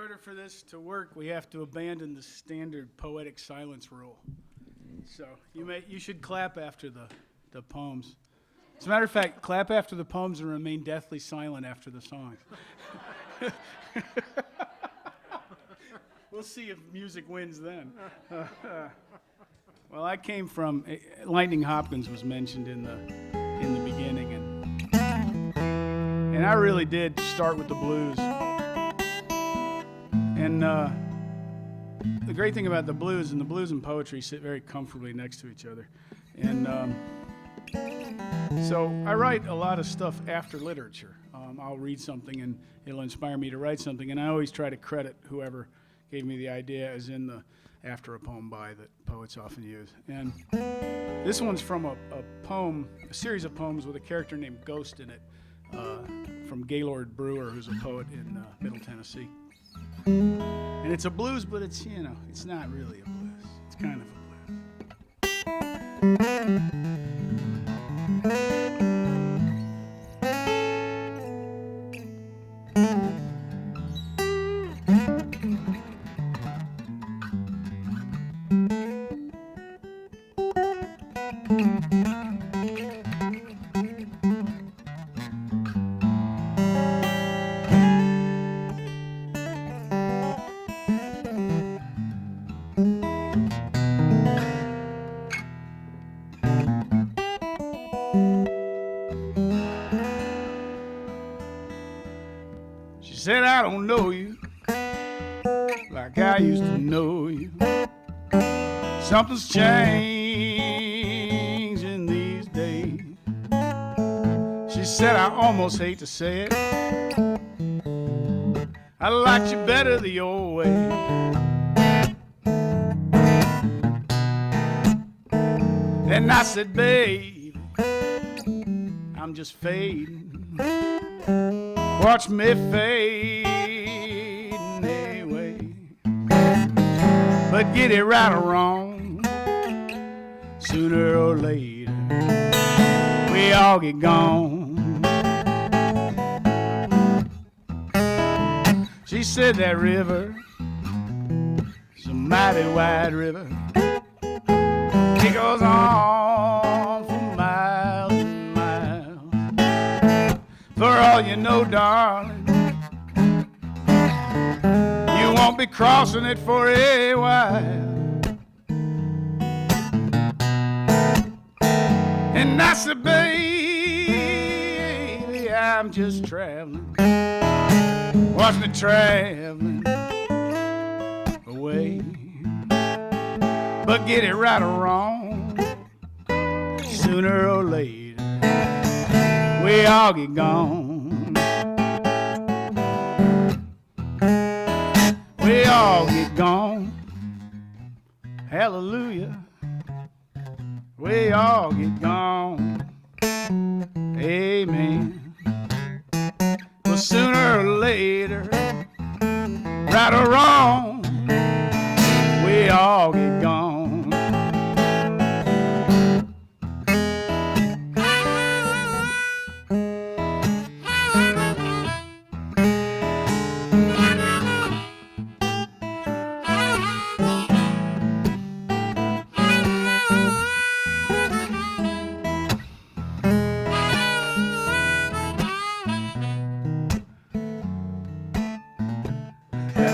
order for this to work, we have to abandon the standard poetic silence rule. So you should clap after the poems. As a matter of fact, clap after the poems and remain deathly silent after the songs. We'll see if music wins then. Well, I came from Lightning Hopkins was mentioned in the beginning, and I really did start with the blues. And the great thing about the blues and poetry sit very comfortably next to each other. And so I write a lot of stuff after literature. I'll read something and it'll inspire me to write something, and I always try to credit whoever gave me the idea as in the after a poem by that poets often use. And this one's from a series of poems with a character named Ghost in it, from Gaylord Brewer, who's a poet in Middle Tennessee. And it's a blues, but it's not really a blues. It's kind of a blues. She said, I don't know you like I used to know you. Something's changing these days. She said, I almost hate to say it, I liked you better the old way. And I said, babe, I'm just fading. Watch me fade away. But get it right or wrong, sooner or later, we all get gone. She said that river is a mighty wide river. It goes on for miles and miles. For all you know, darling, you won't be crossing it for a while. And I said, baby, I'm just traveling. Watch me traveling away. But get it right or wrong, sooner or later, we all get gone. We all get gone. Hallelujah. We all get gone. Amen. Well, sooner or later, right or wrong, we all get gone.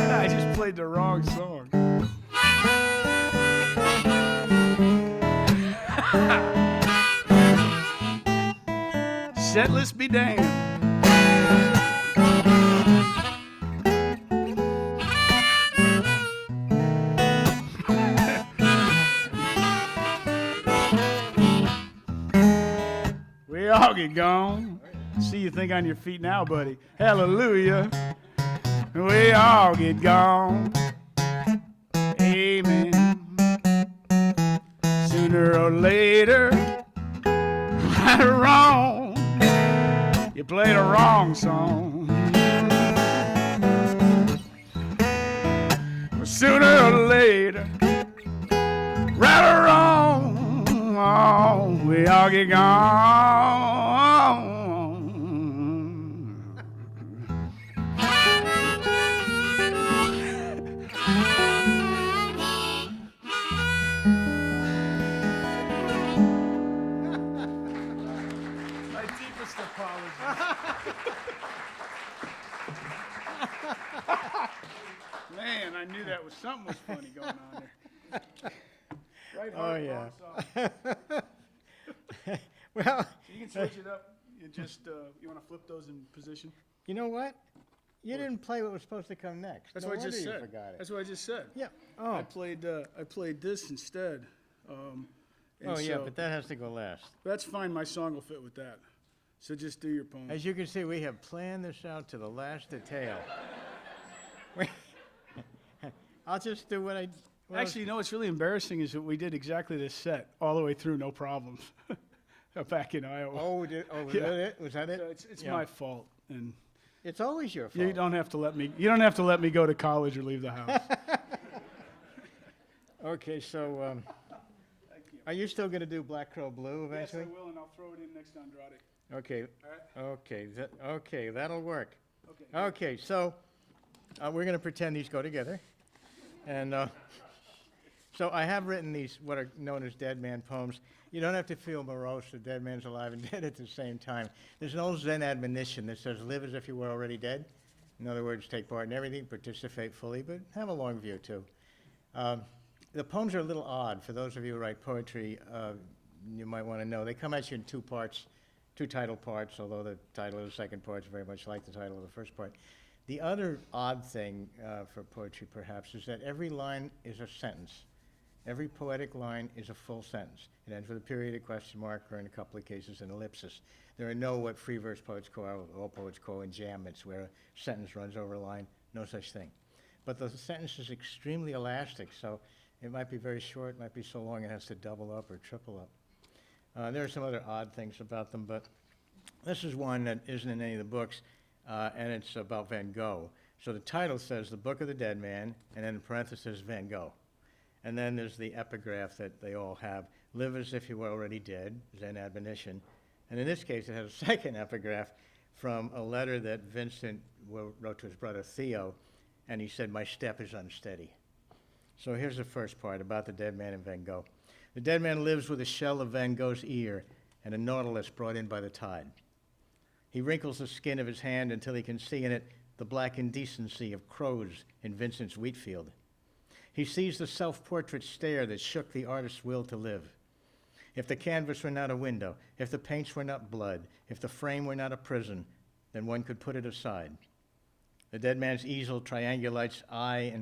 I just played the wrong song. Setlist be damned. We all get gone. See you think on your feet now, buddy. Hallelujah. We all get gone. Amen. Sooner or later, right or wrong, you played a wrong song. Sooner or later, right or wrong, oh, we all get gone. apologies. Man, I knew that was something was funny going on there. Right heart, wrong song. Well, So you can switch it up. You just, you want to flip those in position? you know what? You didn't play what was supposed to come next. That's No what I just wonder you said. forgot it. That's what I just said. Yeah. I Oh. played this instead. And Oh, yeah, so- but that has to go last. That's fine. My song will fit with that. So just do your poem. As you can see, we have planned this out to the last detail. I'll just do what I... well, Actually, you know what's really embarrassing is that we did exactly this set all the way through, no problems, back in Iowa. Oh, was Yeah. that it? Was that it? So it's Yeah. my fault, and It's always your fault. you don't have to let me. You don't have to let me go to college or leave the house. Okay, so Thank you. are you still going to do Black Crow Blue Yes, I eventually? will, and I'll throw it in next to Andrade. Okay, All right. okay, that'll work. Okay. Okay, so we're going to pretend these go together. And so I have written these, what are known as dead man poems. You don't have to feel morose, the dead man's alive and dead at the same time. There's an old Zen admonition that says, live as if you were already dead. In other words, take part in everything, participate fully, but have a long view too. The poems are a little odd. For those of you who write poetry, you might want to know. They come at you in two parts, two title parts, although the title of the second part is very much like the title of the first part. The other odd thing for poetry, perhaps, is that every line is a sentence. Every poetic line is a full sentence. It ends with a period, a question mark, or in a couple of cases, an ellipsis. There are no what free verse poets call, all poets call enjambments, where a sentence runs over a line. No such thing. But the sentence is extremely elastic, so it might be very short, it might be so long it has to double up or triple up. There are some other odd things about them, but this is one that isn't in any of the books, and it's about Van Gogh. So the title says The Book of the Dead Man, and then in parentheses, Van Gogh. And then there's the epigraph that they all have, live as if you were already dead, Zen admonition. And in this case, it has a second epigraph from a letter that Vincent wrote to his brother Theo, and he said, my step is unsteady. So here's the first part about the dead man and Van Gogh. The dead man lives with a shell of Van Gogh's ear and a nautilus brought in by the tide. He wrinkles the skin of his hand until he can see in it the black indecency of crows in Vincent's wheat field. He sees the self-portrait stare that shook the artist's will to live. If the canvas were not a window, if the paints were not blood, if the frame were not a prison, then one could put it aside. The dead man's easel triangulates eye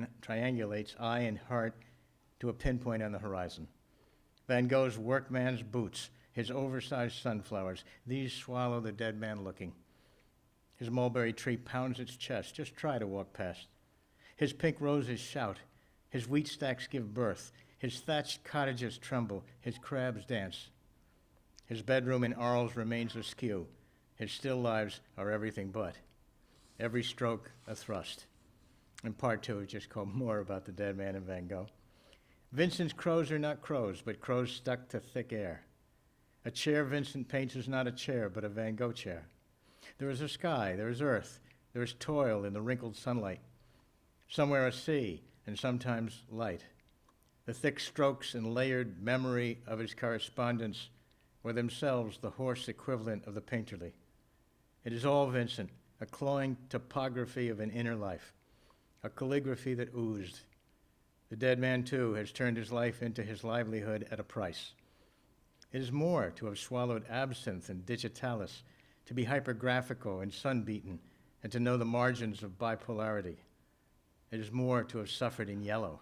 and heart to a pinpoint on the horizon. Van Gogh's workman's boots, his oversized sunflowers, these swallow the dead man looking. His mulberry tree pounds its chest, just try to walk past. His pink roses shout, his wheat stacks give birth, his thatched cottages tremble, his crabs dance. His bedroom in Arles remains askew, his still lives are everything but. Every stroke a thrust. And part two is just called More About the Dead Man and Van Gogh. Vincent's crows are not crows, but crows stuck to thick air. A chair Vincent paints is not a chair, but a Van Gogh chair. There is a sky, there is earth, there is toil in the wrinkled sunlight. Somewhere a sea, and sometimes light. The thick strokes and layered memory of his correspondence were themselves the hoarse equivalent of the painterly. It is all Vincent, a cloying topography of an inner life, a calligraphy that oozed. The dead man, too, has turned his life into his livelihood at a price. It is more to have swallowed absinthe and digitalis, to be hypergraphical and sun-beaten, and to know the margins of bipolarity. It is more to have suffered in yellow,